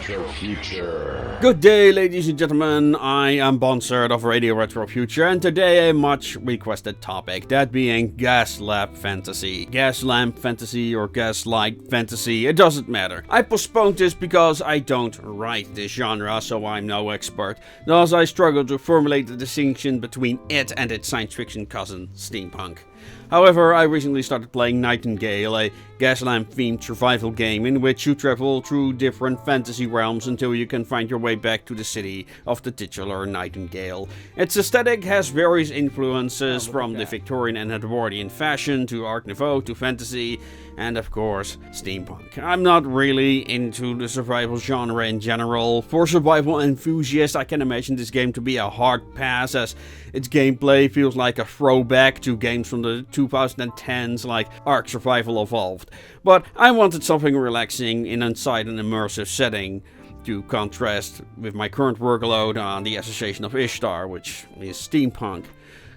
Retro Future. Good day, ladies and gentlemen, I am Bonsart of Radio Retro Future, and today a much requested topic, that being Gaslamp Fantasy. Gaslamp Fantasy or Gaslight Fantasy, it doesn't matter. I postponed this because I don't write this genre, so I'm no expert. Thus I struggle to formulate the distinction between it and its science fiction cousin, Steampunk. However, I recently started playing Nightingale, a Gaslamp-themed survival game in which you travel through different fantasy realms until you can find your way back to the city of the titular Nightingale. Its aesthetic has various influences from the Victorian and Edwardian fashion to Art Nouveau to fantasy, and of course, steampunk. I'm not really into the survival genre in general. For survival enthusiasts, I can imagine this game to be a hard pass, as its gameplay feels like a throwback to games from the 2010s like Ark Survival Evolved. But I wanted something relaxing inside an immersive setting, to contrast with my current workload on the Association of Ishtar, which is steampunk.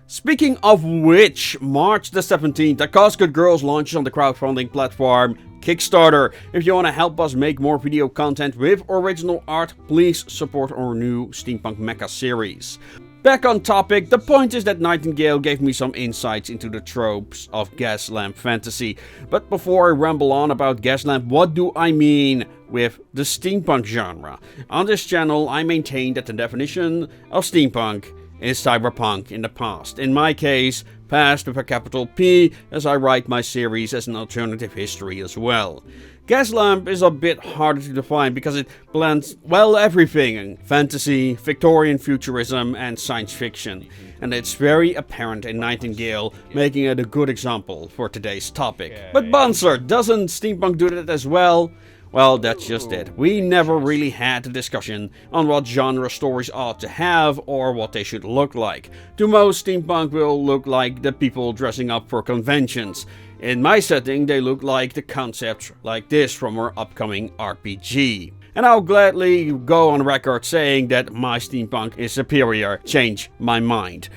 Speaking of which, March the 17th, the Cause Good Girls launches on the crowdfunding platform Kickstarter. If you want to help us make more video content with original art, please support our new Steampunk Mecha series. Back on topic, the point is that Nightingale gave me some insights into the tropes of Gaslamp Fantasy. But before I ramble on about Gaslamp, what do I mean with the steampunk genre? On this channel, I maintain that the definition of steampunk is cyberpunk in the past. In my case, past with a capital P, as I write my series as an alternative history as well. Gaslamp is a bit harder to define because it blends, well, everything: fantasy, Victorian futurism, and science fiction. And it's very apparent in Nightingale, making it a good example for today's topic. But Bonsart, doesn't steampunk do that as well? Well, that's just it. We never really had a discussion on what genre stories ought to have or what they should look like. To most, steampunk will look like the people dressing up for conventions. In my setting, they look like the concepts like this from our upcoming RPG. And I'll gladly go on record saying that my steampunk is superior. Change my mind.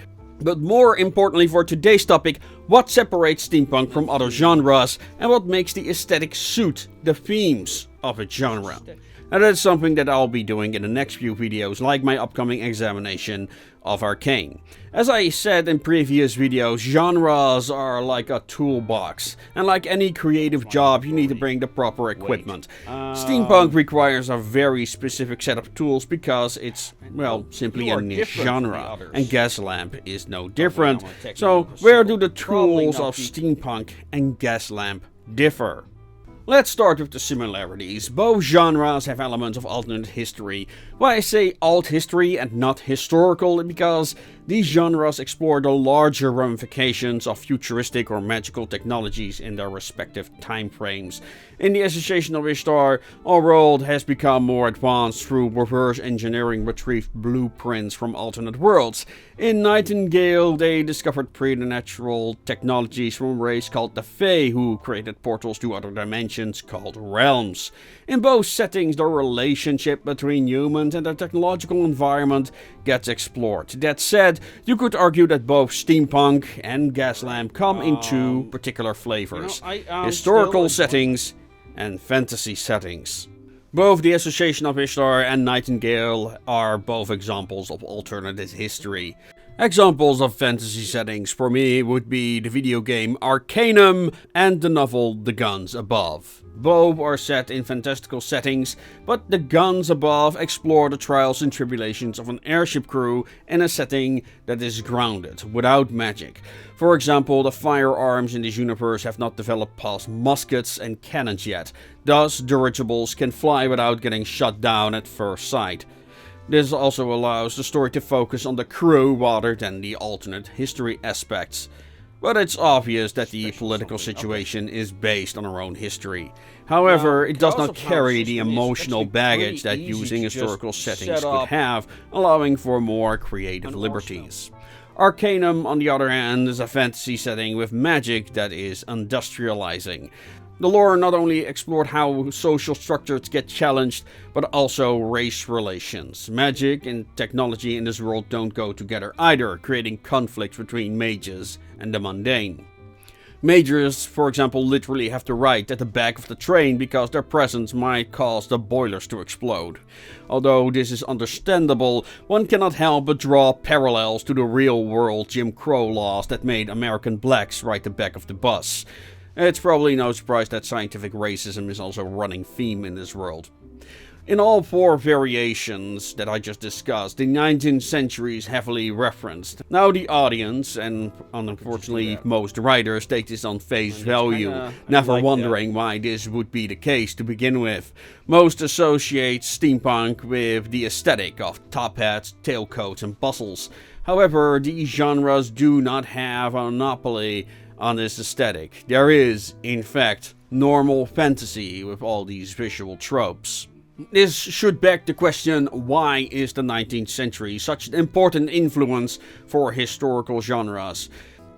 But more importantly for today's topic, what separates steampunk from other genres and what makes the aesthetic suit the themes of a genre. And that's something that I'll be doing in the next few videos, like my upcoming examination of Arcane. As I said in previous videos, genres are like a toolbox, and like any creative job, you need to bring the proper equipment. Steampunk requires a very specific set of tools because it's, well, simply a niche genre, and Gaslamp is no different. So where do the tools of steampunk and Gaslamp differ? Let's start with the similarities. Both genres have elements of alternate history. Why I say alt history and not historical, because these genres explore the larger ramifications of futuristic or magical technologies in their respective time frames. In the Association of Ishtar, our world has become more advanced through reverse engineering retrieved blueprints from alternate worlds. In Nightingale, they discovered preternatural technologies from a race called the Fae, who created portals to other dimensions called realms. In both settings, the relationship between humans and their technological environment gets explored. That said, you could argue that both steampunk and Gaslamp come in two particular flavors: historical settings and fantasy settings. Both the Association of Ishtar and Nightingale are both examples of alternate history. Examples of fantasy settings for me would be the video game Arcanum and the novel The Guns Above. Both are set in fantastical settings, but The Guns Above explore the trials and tribulations of an airship crew in a setting that is grounded, without magic. For example, the firearms in this universe have not developed past muskets and cannons yet. Thus, dirigibles can fly without getting shot down at first sight. This also allows the story to focus on the crew rather than the alternate history aspects. But it's obvious that the political situation is based on our own history. However, it does not carry the emotional baggage that using historical settings could have, allowing for more creative liberties. Arcanum, on the other hand, is a fantasy setting with magic that is industrializing. The lore not only explored how social structures get challenged, but also race relations. Magic and technology in this world don't go together either, creating conflicts between mages and the mundane. Majors, for example, literally have to ride at the back of the train because their presence might cause the boilers to explode. Although this is understandable, one cannot help but draw parallels to the real-world Jim Crow laws that made American blacks ride the back of the bus. It's probably no surprise that scientific racism is also a running theme in this world. In all 4 variations that I just discussed, the 19th century is heavily referenced. Now the audience, and unfortunately most writers, take this on face value, never wondering why this would be the case to begin with. Most associate steampunk with the aesthetic of top hats, tailcoats and bustles. However, these genres do not have a monopoly on this aesthetic. There is, in fact, normal fantasy with all these visual tropes. This should beg the question, why is the 19th century such an important influence for historical genres?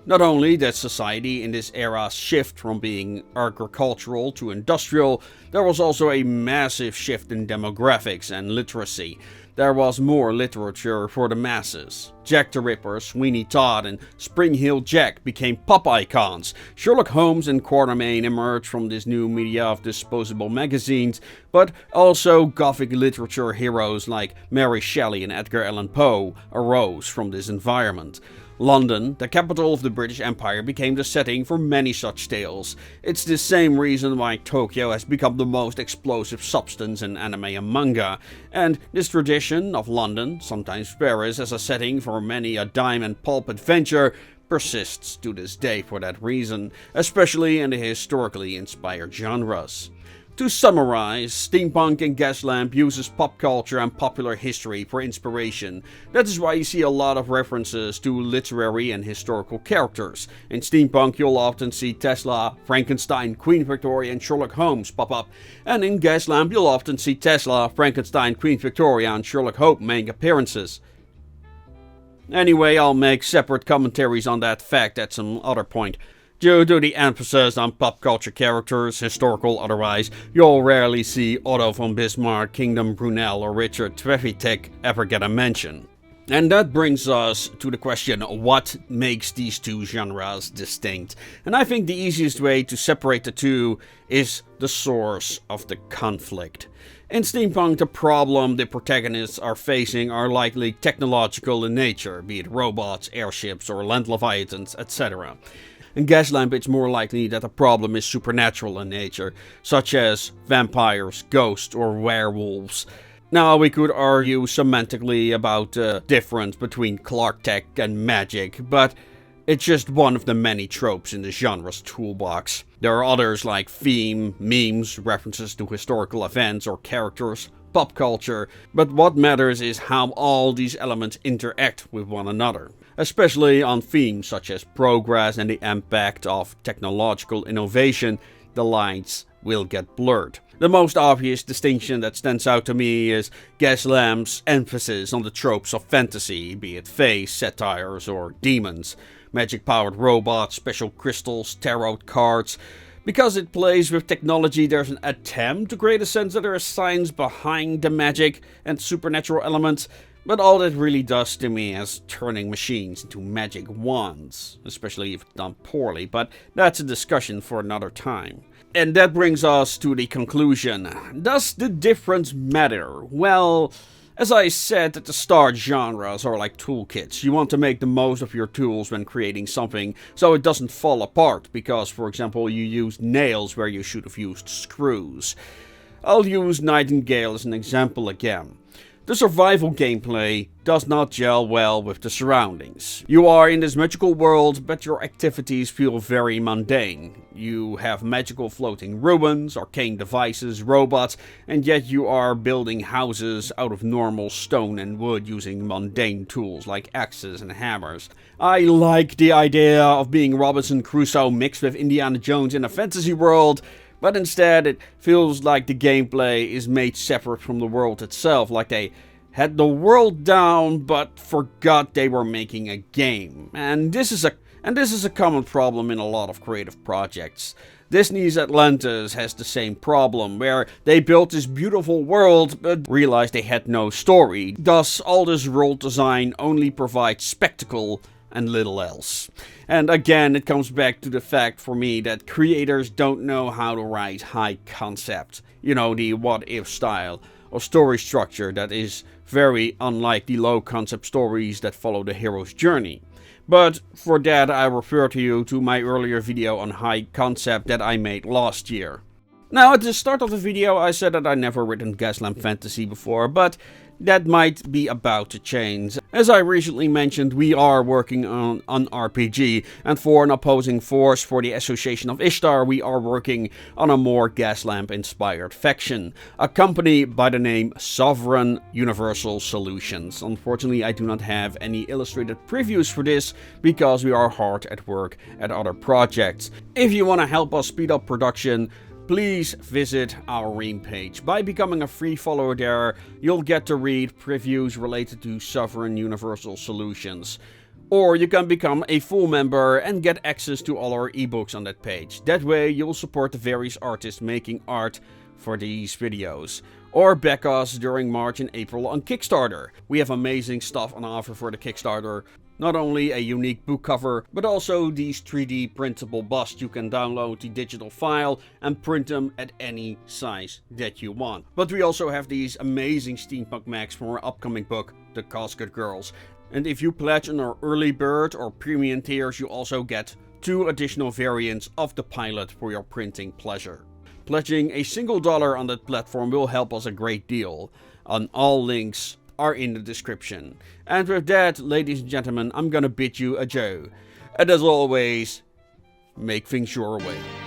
Not only did society in this era shift from being agricultural to industrial, there was also a massive shift in demographics and literacy. There was more literature for the masses. Jack the Ripper, Sweeney Todd, and Spring Heel Jack became pop icons. Sherlock Holmes and Quatermain emerged from this new media of disposable magazines, but also Gothic literature heroes like Mary Shelley and Edgar Allan Poe arose from this environment. London, the capital of the British Empire, became the setting for many such tales. It's the same reason why Tokyo has become the most explosive substance in anime and manga. And this tradition of London, sometimes Paris, as a setting for many a dime and pulp adventure, persists to this day for that reason, especially in the historically inspired genres. To summarize, steampunk and Gaslamp uses pop culture and popular history for inspiration. That is why you see a lot of references to literary and historical characters. In steampunk you'll often see Tesla, Frankenstein, Queen Victoria and Sherlock Holmes pop up. And in Gaslamp you'll often see Tesla, Frankenstein, Queen Victoria and Sherlock Holmes make appearances. Anyway, I'll make separate commentaries on that fact at some other point. Due to the emphasis on pop culture characters, historical otherwise, you'll rarely see Otto von Bismarck, Kingdom Brunel or Richard Trevithick ever get a mention. And that brings us to the question, what makes these two genres distinct? And I think the easiest way to separate the two is the source of the conflict. In steampunk, the problem the protagonists are facing are likely technological in nature, be it robots, airships or land leviathans, etc. In Gaslamp, it's more likely that the problem is supernatural in nature, such as vampires, ghosts, or werewolves. Now, we could argue semantically about the difference between Clark-Tech and magic, but it's just one of the many tropes in the genre's toolbox. There are others like theme, memes, references to historical events or characters, pop culture, but what matters is how all these elements interact with one another. Especially on themes such as progress and the impact of technological innovation, the lines will get blurred. The most obvious distinction that stands out to me is Gaslamp's emphasis on the tropes of fantasy, be it fae, satyrs or demons, magic-powered robots, special crystals, tarot cards. Because it plays with technology, there's an attempt to create a sense that there is science behind the magic and supernatural elements, but all that really does to me is turning machines into magic wands, especially if done poorly, but that's a discussion for another time. And that brings us to the conclusion. Does the difference matter? Well, as I said at the start, genres are like toolkits. You want to make the most of your tools when creating something so it doesn't fall apart because, for example, you used nails where you should have used screws. I'll use Nightingale as an example again. The survival gameplay does not gel well with the surroundings. You are in this magical world, but your activities feel very mundane. You have magical floating ruins, arcane devices, robots, and yet you are building houses out of normal stone and wood using mundane tools like axes and hammers. I like the idea of being Robinson Crusoe mixed with Indiana Jones in a fantasy world, but instead it feels like the gameplay is made separate from the world itself, like they had the world down but forgot they were making a game. And this is a common problem in a lot of creative projects. Disney's Atlantis has the same problem, where they built this beautiful world but realized they had no story. Thus, all this world design only provides spectacle and little else. And again, it comes back to the fact for me that creators don't know how to write high concept. You know, the what if style of story structure that is very unlike the low concept stories that follow the hero's journey. But for that I refer to you to my earlier video on high concept that I made last year. Now at the start of the video I said that I never written Gaslamp Fantasy before, but that might be about to change. As I recently mentioned, we are working on an RPG, and for an opposing force for the Association of Ishtar, we are working on a more Gaslamp inspired faction, a company by the name Sovereign Universal Solutions. Unfortunately, I do not have any illustrated previews for this because we are hard at work at other projects. If you want to help us speed up production, please visit our REAM page. By becoming a free follower there, you'll get to read previews related to Sovereign Universal Solutions. Or you can become a full member and get access to all our ebooks on that page. That way you'll support the various artists making art for these videos. Or back us during March and April on Kickstarter. We have amazing stuff on offer for the Kickstarter. Not only a unique book cover, but also these 3D printable busts. You can download the digital file and print them at any size that you want. But we also have these amazing steampunk mechs from our upcoming book, The Casket Girls. And if you pledge on our early bird or premium tiers, you also get 2 additional variants of the pilot for your printing pleasure. Pledging a single $1 on that platform will help us a great deal. On all links are in the description. And with that, ladies and gentlemen, I'm gonna bid you adieu. And as always, make things your way.